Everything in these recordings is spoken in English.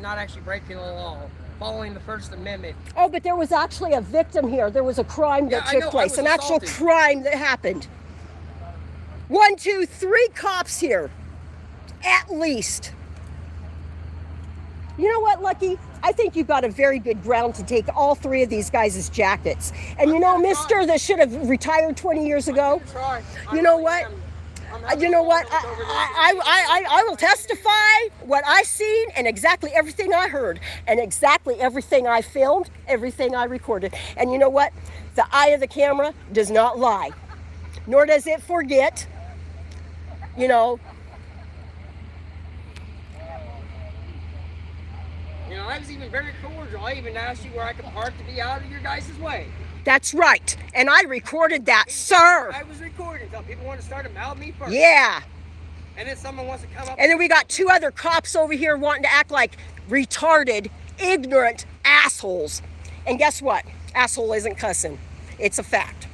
and not actually breaking the law, following the First Amendment. Oh, but there was actually a victim here. There was a crime that took place, an actual crime that happened. 1, 2, 3 cops here, at least. You know what, Lucky? I think you've got a very good ground to take all 3 of these guys' jackets. And you know, mister that should have retired 20 years ago, you know what? You know what? I will testify what I seen and exactly everything I heard and exactly everything I filmed, everything I recorded. And you know what? The eye of the camera does not lie, nor does it forget. You know, I was even very cordial. I even asked you where I could park to be out of your guys' way. That's right. And I recorded that, sir. I was recording. Some people want to start to mouth me first. Yeah. And then someone wants to come up. And then we got 2 other cops over here wanting to act like retarded, ignorant assholes. And guess what? Asshole isn't cussing. It's a fact.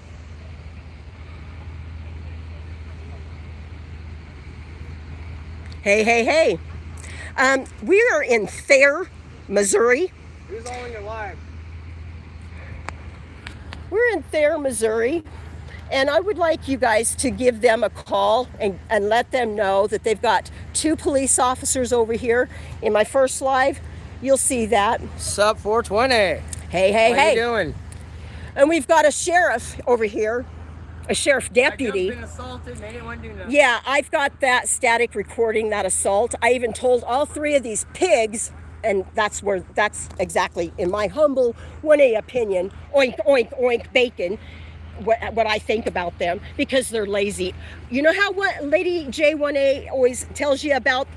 Hey, hey, hey. We are in Thayer, Missouri. Who's all in your live? We're in Thayer, Missouri, and I would like you guys to give them a call and let them know that they've got 2 police officers over here. In my first live, you'll see that. Sup 420. Hey, hey, hey. What are you doing? And we've got a sheriff over here, a sheriff deputy. Been assaulted, they didn't want to do nothing. Yeah, I've got that static recording, that assault. I even told all 3 of these pigs, and that's exactly, in my humble 1A opinion, oink, oink, oink, bacon, what I think about them, because they're lazy. You know how LadyJ 1A always tells you about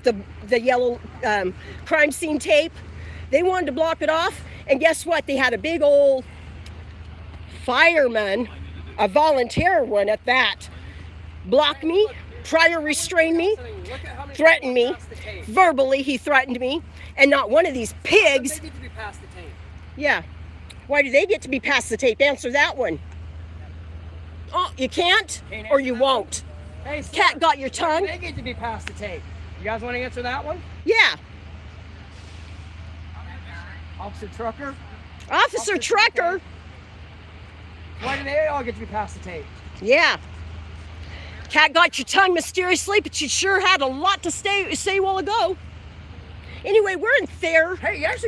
the yellow crime scene tape? They wanted to block it off, and guess what? They had a big old fireman, a volunteer one at that, block me, try to restrain me, threaten me, verbally he threatened me, and not one of these pigs. They get to be past the tape. Yeah. Why do they get to be past the tape? Answer that one. Oh, you can't or you won't. Hey, sir, Cat got your tongue? They get to be past the tape. You guys want to answer that one? Yeah. Officer Trucker? Officer Trucker? Why do they all get to be past the tape? Yeah. Cat got your tongue mysteriously, but you sure had a lot to say a while ago. Anyway, we're in Thayer,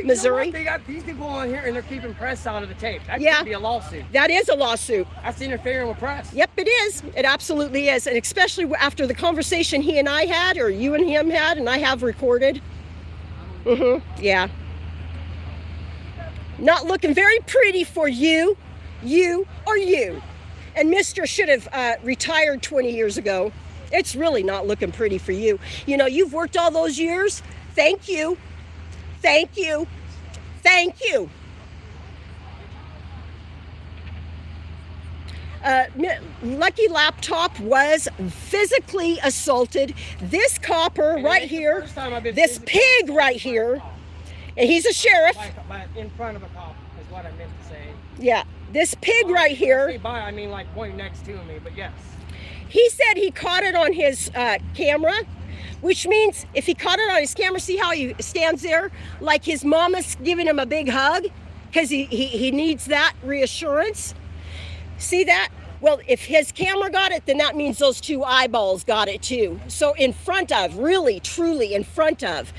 Missouri. They got these people on here and they're keeping press out of the tape. That Yeah. could be a lawsuit. That is a lawsuit. That's interfering with press. Yep, it is. It absolutely is. And especially after the conversation he and I had, or you and him had, and I have recorded. Yeah. Not looking very pretty for you, or you. And Mr. should have retired 20 years ago. It's really not looking pretty for you. You know, you've worked all those years. Thank you. Thank you. Thank you. Lucky Laptop was physically assaulted. This copper right here, this pig right here, and he's a sheriff. In front of a cop is what I meant to say. Yeah, this pig right here. By, I mean like point next to me, but yes. He said he caught it on his camera, which means if he caught it on his camera, see how he stands there? Like his mama's giving him a big hug because he needs that reassurance. See that? Well, if his camera got it, then that means those 2 eyeballs got it too. So in front of, really, truly in front of,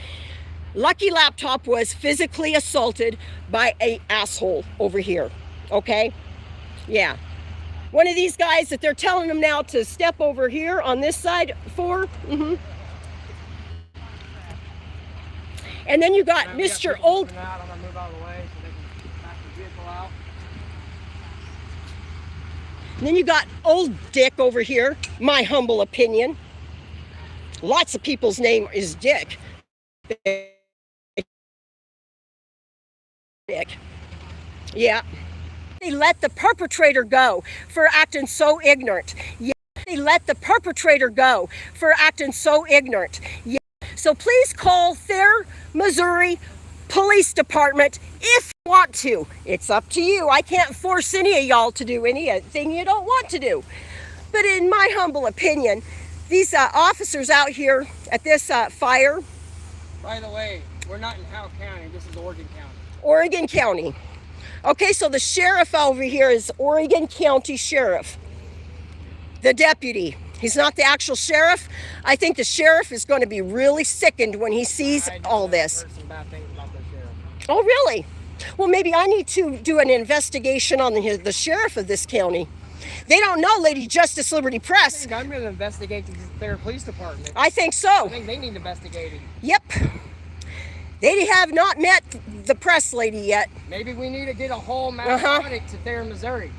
Lucky Laptop was physically assaulted by an asshole over here, okay? Yeah. One of these guys that they're telling him now to step over here on this side for. And then you got Mr. Old. I'm gonna move out of the way so they can back the vehicle out. And then you got Old Dick over here, my humble opinion. Lots of people's name is Dick. Dick. Yeah. They let the perpetrator go for acting so ignorant. Yeah. They let the perpetrator go for acting so ignorant. Yeah. So please call Thayer, Missouri Police Department if you want to. It's up to you. I can't force any of y'all to do anything you don't want to do. But in my humble opinion, these officers out here at this fire. By the way, We're not in Howe County. This is Oregon County. Oregon County. Okay, so the sheriff over here is Oregon County Sheriff. The deputy. He's not the actual sheriff. I think the sheriff is going to be really sickened when he sees all this. Heard some bad things about the sheriff. Oh, really? Well, maybe I need to do an investigation on the sheriff of this county. They don't know Lady Justice Liberty Press. I'm going to investigate their police department. I think so. I think they need investigating. Yep. They have not met the press lady yet. Maybe we need to get a whole mass audit to there in Missouri.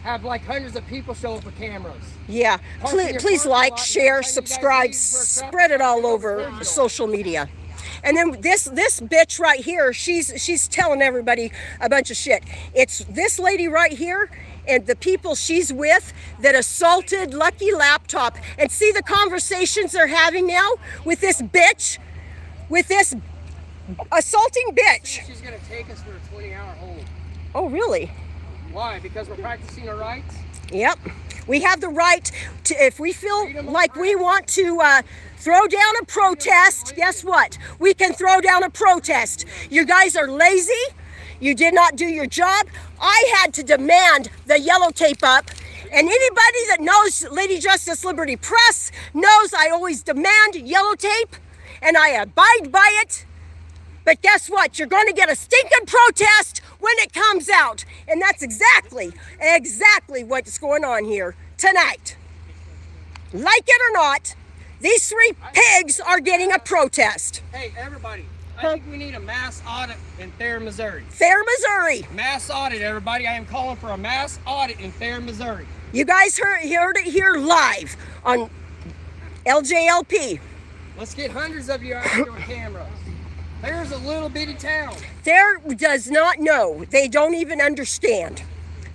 Have like hundreds of people show up with cameras. Yeah. Please like, share, subscribe, spread it all over social media. And then this bitch right here, she's telling everybody a bunch of shit. It's this lady right here and the people she's with that assaulted Lucky Laptop. And see the conversations they're having now with this bitch, with this assaulting bitch. She's going to take us for a 20-hour hold. Oh, really? Why? Because we're practicing our rights? Yep. We have the right to, if we feel like we want to throw down a protest, guess what? We can throw down a protest. You guys are lazy. You did not do your job. I had to demand the yellow tape up. And anybody that knows Lady Justice Liberty Press knows I always demand yellow tape and I abide by it. But guess what? You're going to get a stinking protest when it comes out. And that's exactly what's going on here tonight. Like it or not, these three pigs are getting a protest. Hey, everybody. I think we need a mass audit in Thayer, Missouri. Thayer, Missouri. Mass audit, everybody. I am calling for a mass audit in Thayer, Missouri. You guys heard it here live on LJLP. Let's get hundreds of you out here with cameras. There's a little bitty town. Thayer does not know. They don't even understand.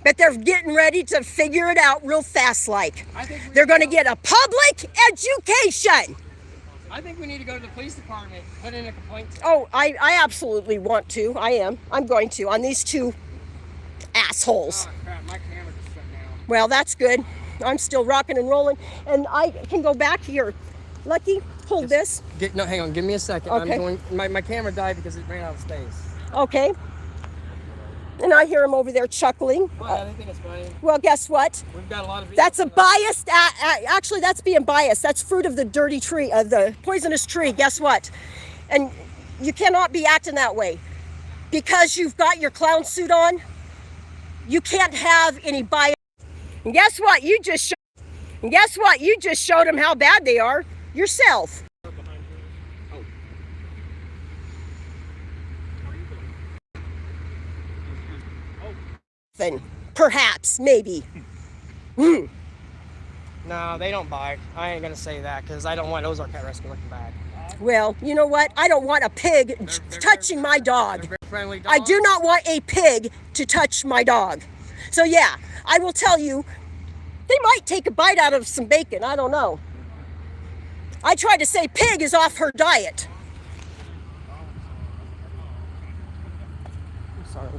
But they're getting ready to figure it out real fast like. They're going to get a public education. I think we need to go to the police department, put in a complaint. Oh, I absolutely want to. I am. I'm going to on these two assholes. Oh, crap. My camera just shut down. Well, that's good. I'm still rocking and rolling. And I can go back here. Lucky, hold this. No, hang on. Give me a second. Okay. My camera died because it ran out of space. Okay. And I hear him over there chuckling. Well, I think it's funny. Well, guess what? We've got a lot of. That's a biased. Actually, that's being biased. That's fruit of the dirty tree, of the poisonous tree. Guess what? And you cannot be acting that way because you've got your clown suit on. You can't have any bias. And guess what? You just showed them how bad they are yourself. Perhaps, maybe. No, they don't bite. I ain't gonna say that because I don't want Ozark Cat Rescue looking bad. Well, you know what? I don't want a pig touching my dog. They're very friendly dogs. I do not want a pig to touch my dog. So yeah, I will tell you, they might take a bite out of some bacon. I don't know. I tried to say pig is off her diet. I'm sorry.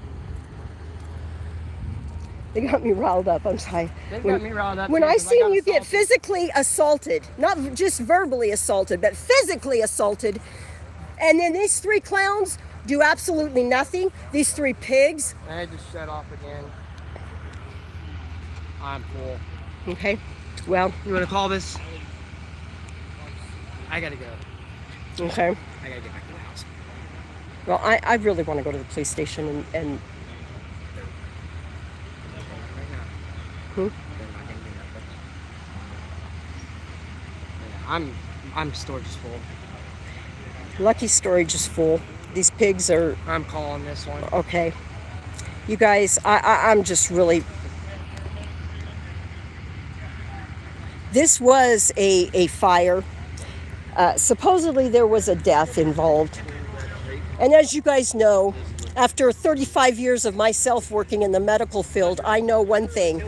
They got me riled up. I'm sorry. They got me riled up. When too, I 'cause seen you got get assaulted. physically assaulted, not just verbally assaulted, but physically assaulted, and then these three clowns do absolutely nothing. These three pigs. I had to shut off again. I'm full. Okay. Well. You want to call this? I gotta go. Okay. I gotta get back to the house. Well, I really want to go to the police station and I'm storage is full. Lucky storage is full. These pigs are. I'm calling this one. Okay. You guys, I'm just really. This was a fire. Supposedly there was a death involved. And as you guys know, after 35 years of myself working in the medical field, I know one thing.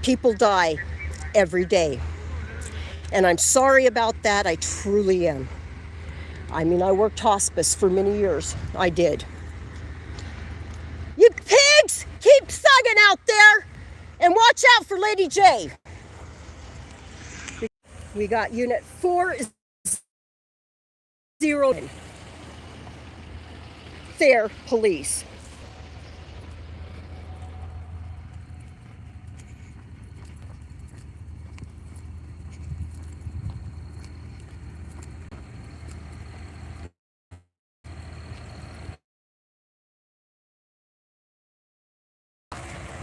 People die every day. And I'm sorry about that. I truly am. I mean, I worked hospice for many years. I did. You pigs, keep thugging out there and watch out for Lady J. We got unit 40. there, police.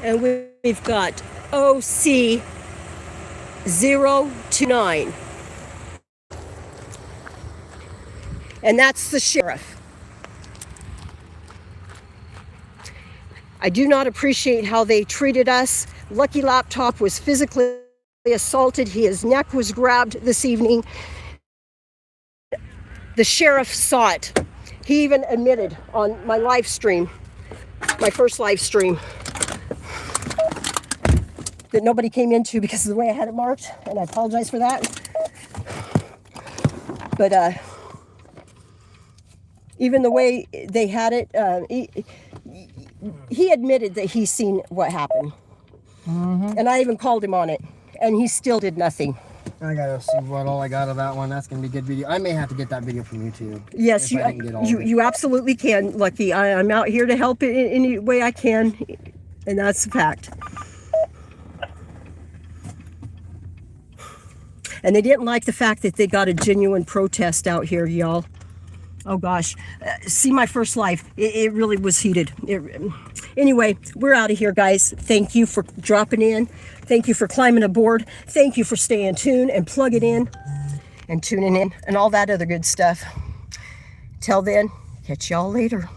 And we've got OC 029. And that's the sheriff. I do not appreciate how they treated us. Lucky Laptop was physically assaulted. His neck was grabbed this evening. The sheriff saw it. He even admitted on my live stream, my first live stream, that nobody came into because of the way I had it marked, and I apologize for that. But even the way they had it, he admitted that he's seen what happened. And I even called him on it, and he still did nothing. I gotta see what all I got of that one. That's gonna be a good video. I may have to get that video from YouTube. Yes, you absolutely can, Lucky. I'm out here to help in any way I can, and that's the fact. And they didn't like the fact that they got a genuine protest out here, y'all. Oh gosh, see my first live. It really was heated. Anyway, we're out of here, guys. Thank you for dropping in. Thank you for climbing aboard. Thank you for staying tuned and plugging in and tuning in and all that other good stuff. Till then, catch y'all later.